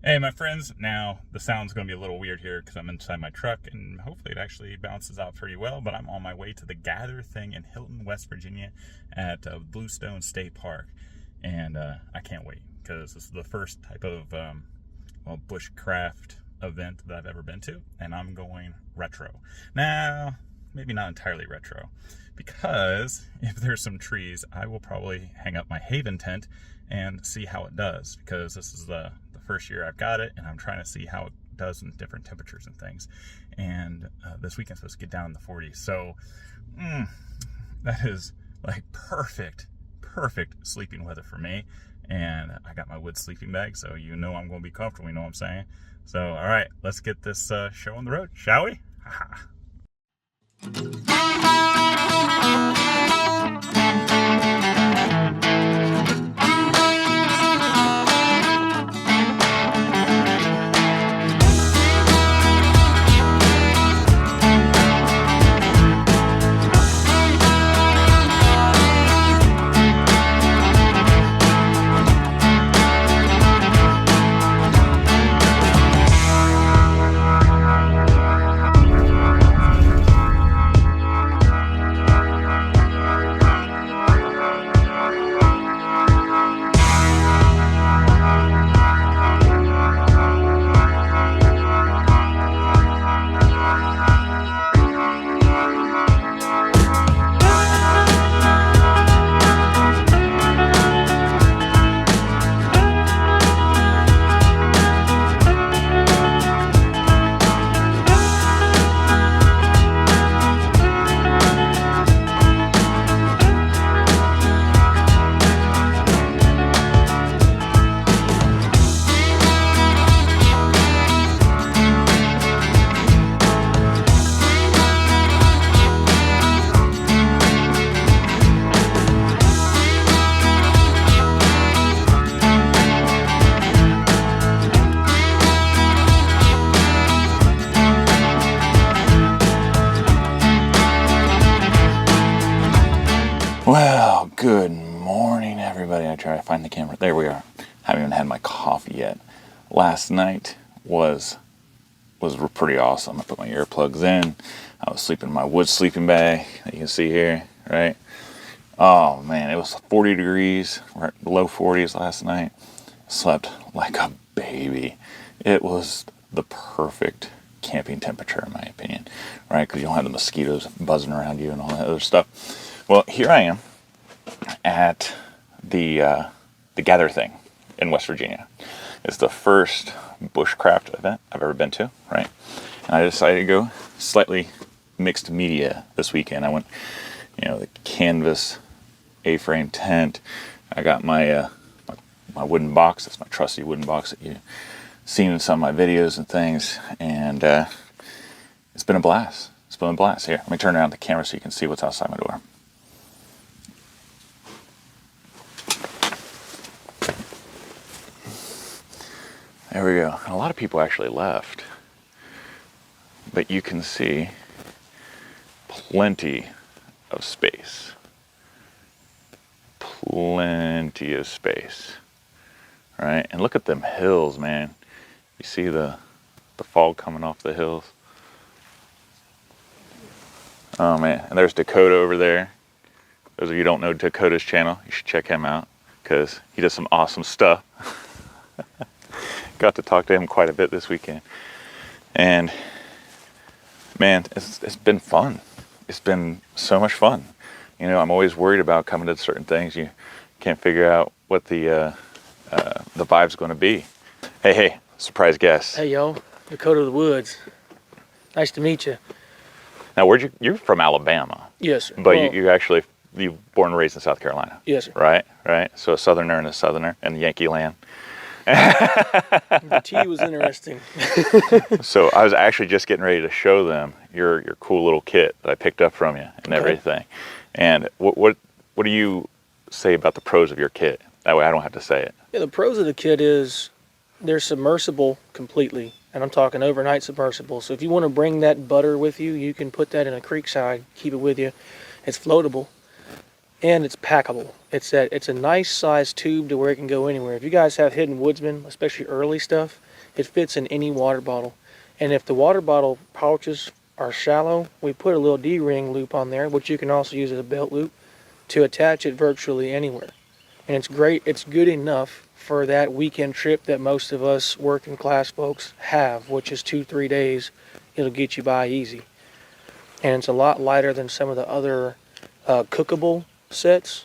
Hey my friends, now the sound's going to be a little weird here because I'm inside my truck and hopefully it actually bounces out pretty well, but I'm on my way to the GatherThing in Hilton, West Virginia at Bluestone State Park, and I can't wait because this is the first type of bushcraft event that I've ever been to, and I'm going retro. Now, maybe not entirely retro, because if there's some trees, I will probably hang up my Haven tent and see how it does, because this is the first year I've got it, and I'm trying to see how it does in different temperatures and things. And this weekend's supposed to get down in the 40s, so that is like perfect sleeping weather for me. And I got my wood sleeping bag, so you know I'm going to be comfortable, you know what I'm saying? So all right, let's get this show on the road, shall we? Well, good morning, everybody. I try to find the camera. There we are. Haven't even had my coffee yet. Last night was pretty awesome. I put my earplugs in. I was sleeping in my wood sleeping bag that you can see here, right? Oh man, it was 40 degrees. We're at low 40s last night. Slept like a baby. It was the perfect camping temperature, in my opinion, right? Because you don't have the mosquitoes buzzing around you and all that other stuff. Well, here I am at the GatherThing in West Virginia. It's the first bushcraft event I've ever been to, right? And I decided to go slightly mixed media this weekend. I went, the canvas A-frame tent. I got my my wooden box. It's my trusty wooden box that you've seen in some of my videos and things. And it's been a blast. It's been a blast. Here, let me turn around the camera so you can see what's outside my door. There we go. And a lot of people actually left, but you can see plenty of space. Plenty of space, right? And look at them hills, man. You see the fog coming off the hills? Oh man, and there's Dakota over there. Those of you who don't know Dakota's channel, you should check him out because he does some awesome stuff. Got to talk to him quite a bit this weekend, and man, it's been fun. It's been so much fun. I'm always worried about coming to certain things. You can't figure out what the vibe's going to be. Hey, surprise guest. Hey y'all, Dakota of the Woods. Nice to meet you. Now, you're from Alabama? Yes, sir. But you born and raised in South Carolina? Yes, sir. Right. So a Southerner and a Southerner in Yankee land. The tea was interesting. So I was actually just getting ready to show them your cool little kit that I picked up from you and everything. And what do you say about the pros of your kit? That way I don't have to say it. Yeah, the pros of the kit is they're submersible completely, and I'm talking overnight submersible. So if you want to bring that butter with you, you can put that in a creek side, keep it with you. It's floatable. and it's packable. It's a nice size tube to where it can go anywhere. If you guys have hidden woodsman, especially early stuff, it fits in any water bottle. And if the water bottle pouches are shallow, we put a little D-ring loop on there, which you can also use as a belt loop to attach it virtually anywhere. And it's great. It's good enough for that weekend trip that most of us working class folks have, which is 2-3 days. It'll get you by easy. And it's a lot lighter than some of the other cookable sets.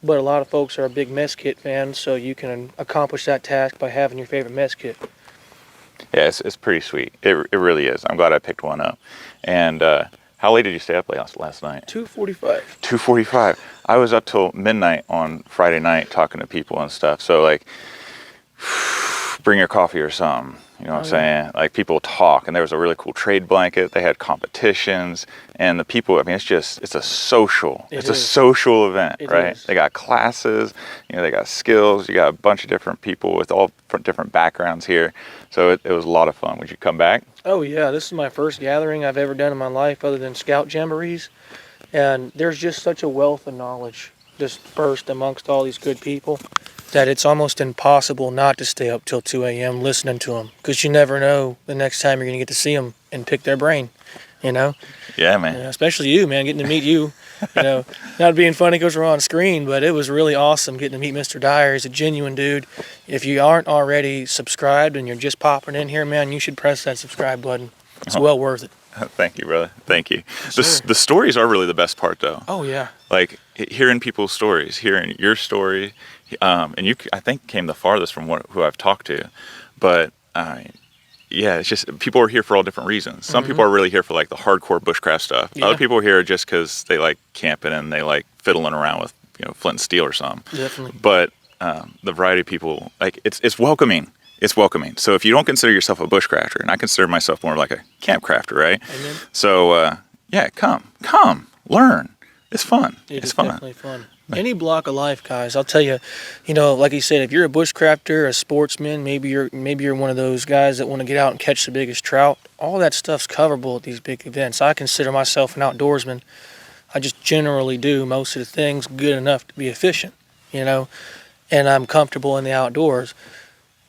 But a lot of folks are a big mess kit fans, so you can accomplish that task by having your favorite mess kit. Yeah, it's pretty sweet. It really is. I'm glad I picked one up. And how late did you stay up last night? 2:45. 2:45. I was up till midnight on Friday night talking to people and stuff. So like, bring your coffee or something. You know what I'm saying? Like, people talk, and there was a really cool trade blanket. They had competitions, and the people, I mean, it's a social event, right? They got classes, you know, they got skills. You got a bunch of different people with all different backgrounds here. So it was a lot of fun. Would you come back? Oh yeah, this is my first gathering I've ever done in my life other than scout jamborees. And there's just such a wealth of knowledge dispersed amongst all these good people that it's almost impossible not to stay up till 2 a.m. listening to them, because you never know the next time you're going to get to see them and pick their brain, you know? Yeah, man. Especially you, man, getting to meet you. You know, not being funny because we're on screen, but it was really awesome getting to meet Mr. Dyer. He's a genuine dude. If you aren't already subscribed and you're just popping in here, man, you should press that subscribe button. It's well worth it. Thank you, brother. Thank you. Sure. The stories are really the best part, though. Oh, yeah. Like, hearing people's stories, hearing your story, and you, I think, came the farthest from who I've talked to. But, yeah, it's just, people are here for all different reasons. Some people are really here for, like, the hardcore bushcraft stuff. Yeah. Other people are here just because they like camping and they like fiddling around with, you know, flint and steel or something. Definitely. But the variety of people, like, it's welcoming. It's welcoming. So if you don't consider yourself a bushcrafter, and I consider myself more like a camp crafter, right? Amen. So, yeah, come, learn. It's fun. It's fun. Definitely fun. Any block of life, guys. I'll tell you, you know, like you said, if you're a bushcrafter, a sportsman, maybe you're one of those guys that want to get out and catch the biggest trout. All that stuff's coverable at these big events. I consider myself an outdoorsman. I just generally do most of the things good enough to be efficient, you know, and I'm comfortable in the outdoors.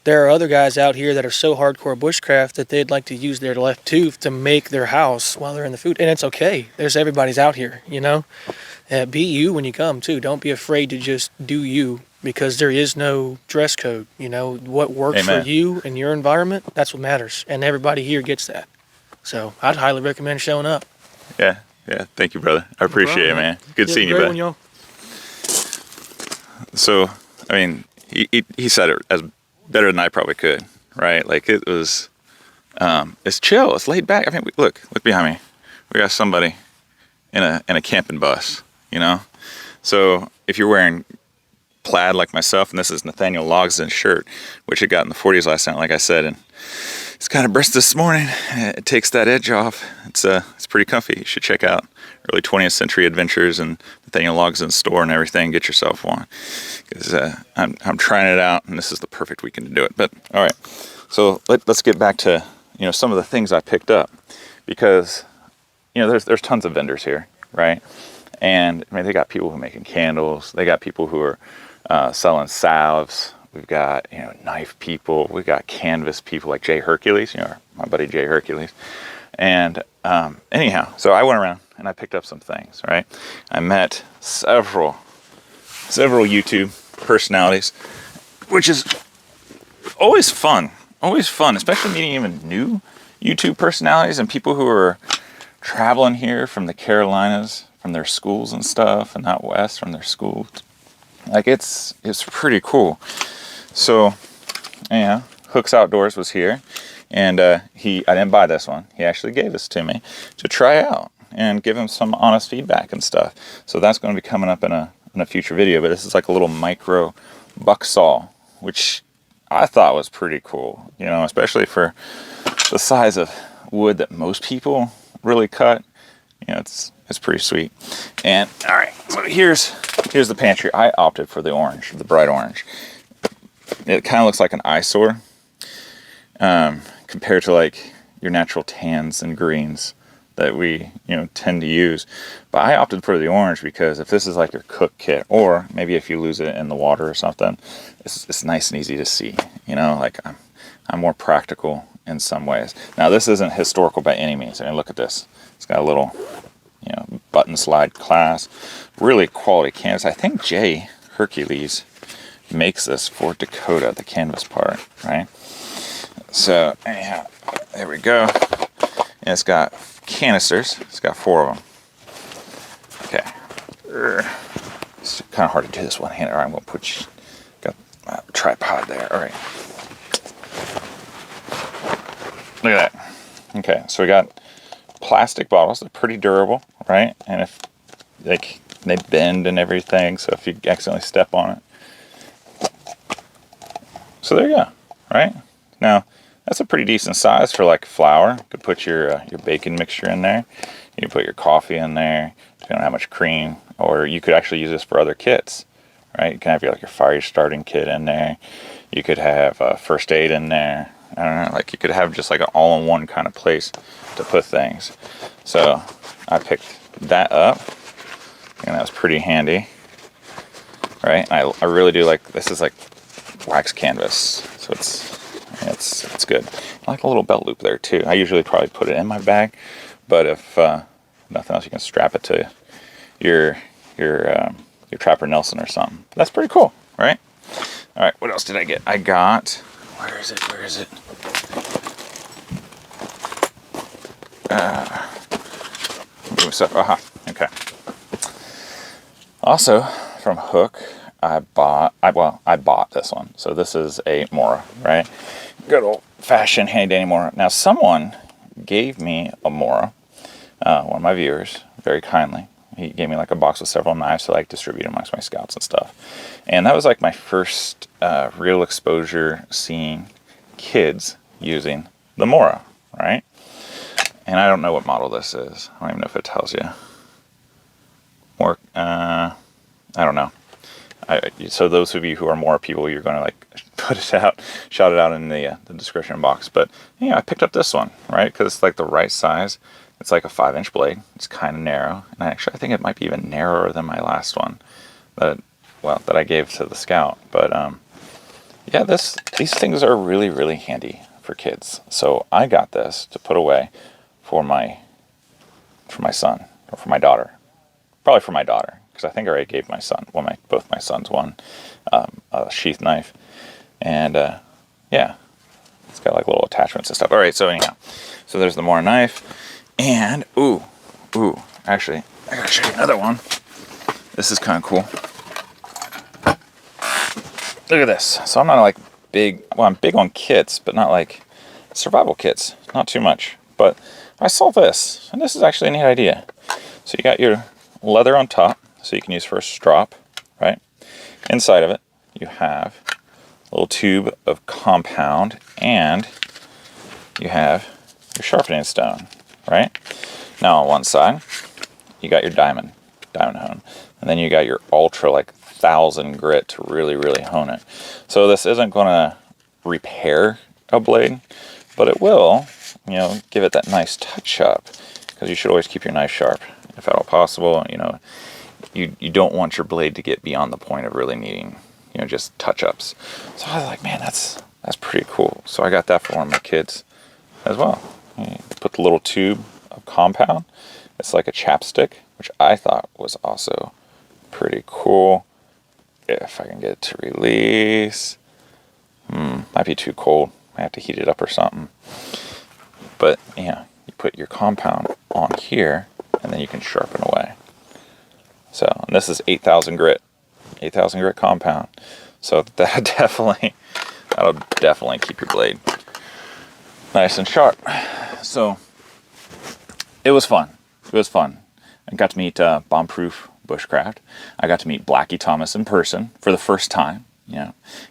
There are other guys out here that are so hardcore bushcraft that they'd like to use their left tooth to make their house while they're in the food. And it's okay. Everybody's out here, you know. Be you when you come, too. Don't be afraid to just do you, because there is no dress code. You know, what works Amen. for you and your environment, that's what matters. And everybody here gets that. So I'd highly recommend showing up. Yeah. Thank you, brother. I appreciate it, man. Good seeing you, bud. bud. So, I mean, he said it as better than I probably could, right? Like, it was, it's chill, it's laid back. I mean, look behind me. We got somebody in a camping bus, you know? So if you're wearing plaid like myself, and this is Nathaniel Logsden's shirt, which it got in the 40s last night, like I said, and it's kind of brisk this morning. It takes that edge off. It's pretty comfy. You should check out early 20th century adventures and Nathaniel Logsden's store and everything. Get yourself one, because I'm trying it out, and this is the perfect weekend to do it. But all right, so let's get back to, you know, some of the things I picked up, because, you know, there's tons of vendors here, right? And I mean, they got people who are making candles. They got people who are selling salves. We've got, you know, knife people. We've got canvas people like Jay Hercules, you know, my buddy Jay Hercules. And anyhow, so I went around and I picked up some things, right? I met several YouTube personalities, which is always fun, especially meeting even new YouTube personalities and people who are traveling here from the Carolinas, from their schools and stuff, and out west from their schools. Like, it's pretty cool. So, yeah, Hooks Outdoors was here, and I didn't buy this one. He actually gave this to me to try out and give him some honest feedback and stuff. So that's going to be coming up in a future video. But this is like a little micro buck saw, which I thought was pretty cool. You know, especially for the size of wood that most people really cut. You know, it's pretty sweet. And all right, so here's the pantry. I opted for the orange, the bright orange. It kind of looks like an eyesore compared to like your natural tans and greens that we tend to use. But I opted for the orange because if this is like your cook kit, or maybe if you lose it in the water or something, it's nice and easy to see. Like I'm more practical in some ways. Now this isn't historical by any means. I mean, look at this. It's got a little button slide clasp. Really quality canvas. I think J. Hercules makes this for Dakota, the canvas part, right? So anyhow, there we go. And it's got canisters. It's got 4 of them. Okay. It's kind of hard to do this one-handed. All right, I'm going to put you, got my tripod there. All right. Look at that. Okay, so we got plastic bottles. They're pretty durable, right? And if they bend and everything, so if you accidentally step on it. So there you go, right? Now, that's a pretty decent size for like flour. You could put your bacon mixture in there. You can put your coffee in there, depending on how much cream. Or you could actually use this for other kits, right? You can have your fire starting kit in there. You could have first aid in there. I don't know, like you could have just like an all-in-one kind of place to put things. So I picked that up, and that was pretty handy, right? And I really do like, this is like wax canvas, so it's good. I like a little belt loop there too. I usually probably put it in my bag, but if nothing else, you can strap it to your Trapper Nelson or something. That's pretty cool, right? All right, what else did I get? I got, where is it? Move stuff. Aha. Okay. Also, from Hook, I bought this one. So this is a Mora, right? Good old fashioned handy dandy Mora. Now, someone gave me a Mora. One of my viewers, very kindly. He gave me like a box with several knives to like distribute amongst my scouts and stuff. And that was like my first real exposure seeing kids using the Mora, right? And I don't know what model this is. I don't even know if it tells you. Or, I don't know. So those of you who are Mora people, you're going to like put it out, shout it out in the description box. But yeah, I picked up this one, right? Because it's like the right size. It's like a 5-inch blade. It's kind of narrow. And I think it might be even narrower than my last one that I gave to the scout. But yeah, these things are really, really handy for kids. So I got this to put away for my son, or for my daughter. Probably for my daughter, because I think I already gave my son, both my sons one a sheath knife. And yeah, it's got like little attachments and stuff. All right, so anyhow, so there's the Mora knife. And, ooh, actually, I gotta show you another one. This is kind of cool. Look at this. So I'm not like I'm big on kits, but not like survival kits. Not too much. But I saw this, and this is actually a neat idea. So you got your leather on top, so you can use for a strop, right? Inside of it, you have a little tube of compound, and you have your sharpening stone. Right? Now on one side, you got your diamond hone. And then you got your ultra 1,000 grit to really, really hone it. So this isn't going to repair a blade, but it will, give it that nice touch up, because you should always keep your knife sharp if at all possible. You don't want your blade to get beyond the point of really needing, just touch ups. So I was like, man, that's pretty cool. So I got that for one of my kids as well. You put the little tube of compound. It's like a chapstick, which I thought was also pretty cool. If I can get it to release. Might be too cold. I have to heat it up or something. But yeah, you put your compound on here, and then you can sharpen away. So, and this is 8,000 grit. 8,000 grit compound. So that'll definitely keep your blade nice and sharp. So it was fun. I got to meet Bombproof Bushcraft. I got to meet Blackie Thomas in person for the first time.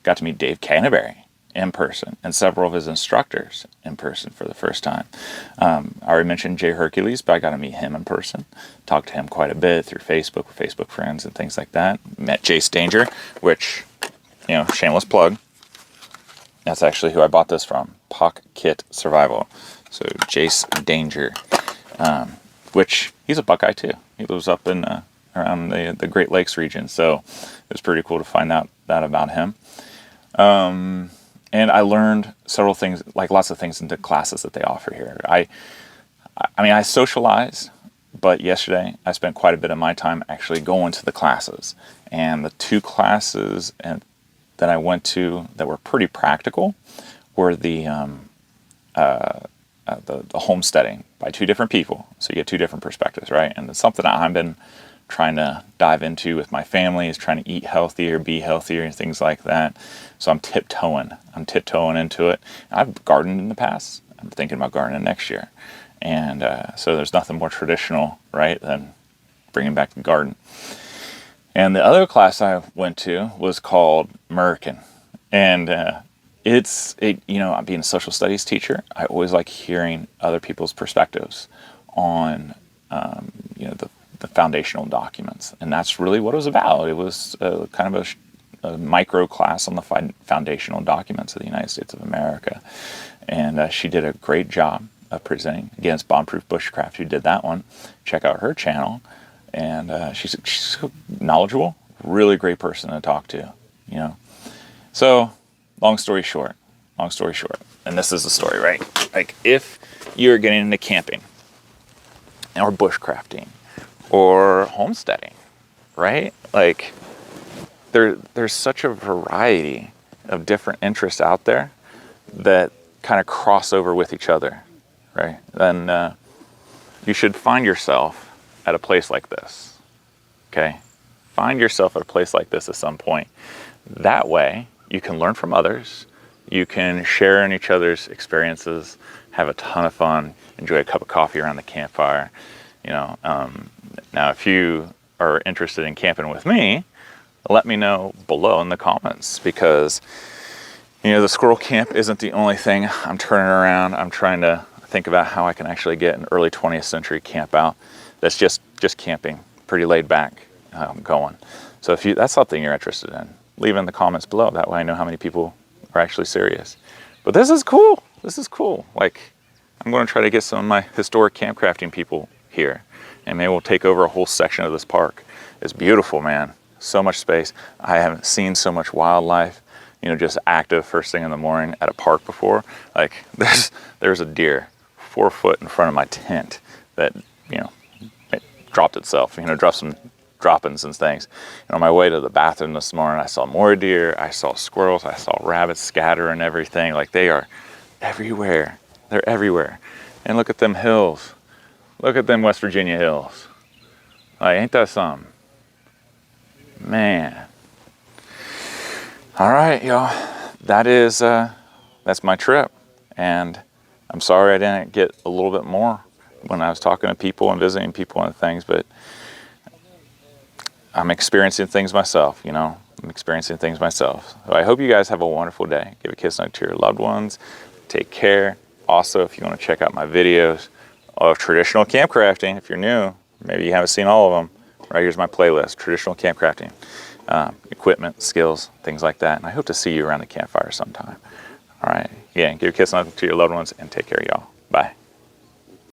Got to meet Dave Canterbury in person, and several of his instructors in person for the first time. I already mentioned J. Hercules, but I got to meet him in person. Talked to him quite a bit through Facebook, with Facebook friends and things like that. Met Jace Danger, which, shameless plug. That's actually who I bought this from. Pock Kit Survival. So Jace Danger. which he's a Buckeye too. He lives up in around the Great Lakes region, so it was pretty cool to find out that about him. And I learned several things, like lots of things in the classes that they offer here. I mean, I socialize, but yesterday I spent quite a bit of my time actually going to the classes. And the two classes that I went to that were pretty practical were the homesteading by two different people. So you get two different perspectives, right? And it's something I've been trying to dive into with my family, is trying to eat healthier, be healthier, and things like that. So I'm tiptoeing into it. I've gardened in the past. I'm thinking about gardening next year. And so there's nothing more traditional, right, than bringing back the garden. And the other class I went to was called American. And being a social studies teacher, I always like hearing other people's perspectives on, the foundational documents. And that's really what it was about. It was kind of a micro class on the foundational documents of the United States of America. And she did a great job of presenting. Again, it's Bombproof Bushcraft who did that one. Check out her channel. And she's so knowledgeable, really great person to talk to, So, long story short, and this is the story, right? Like, if you're getting into camping or bushcrafting or homesteading, right? Like, there's such a variety of different interests out there that kind of cross over with each other, right? Then you should find yourself at a place like this, okay? Find yourself at a place like this at some point. That way, you can learn from others, you can share in each other's experiences, have a ton of fun, enjoy a cup of coffee around the campfire. Now, if you are interested in camping with me, let me know below in the comments, because the squirrel camp isn't the only thing I'm turning around. I'm trying to think about how I can actually get an early 20th century camp out that's just camping, pretty laid back, going. So if that's something you're interested in, leave in the comments below. That way I know how many people are actually serious. But this is cool. Like, I'm going to try to get some of my historic camp crafting people here, and maybe we'll take over a whole section of this park. It's beautiful, man. So much space. I haven't seen so much wildlife, just active first thing in the morning at a park before. Like, there's a deer 4 foot in front of my tent that, it dropped itself, dropped some droppings and things. And on my way to the bathroom this morning, I saw more deer, I saw squirrels, I saw rabbits scatter and everything. Like, they are everywhere. They're everywhere. And look at them hills. Look at them West Virginia hills. Like, ain't that something? Man. All right, y'all. That's my trip. And I'm sorry I didn't get a little bit more when I was talking to people and visiting people and things, but I'm experiencing things myself, So I hope you guys have a wonderful day. Give a kiss to your loved ones. Take care. Also, if you want to check out my videos of traditional camp crafting, if you're new, maybe you haven't seen all of them, right here's my playlist, traditional camp crafting, equipment, skills, things like that. And I hope to see you around the campfire sometime. All right. Yeah, give a kiss to your loved ones and take care, y'all.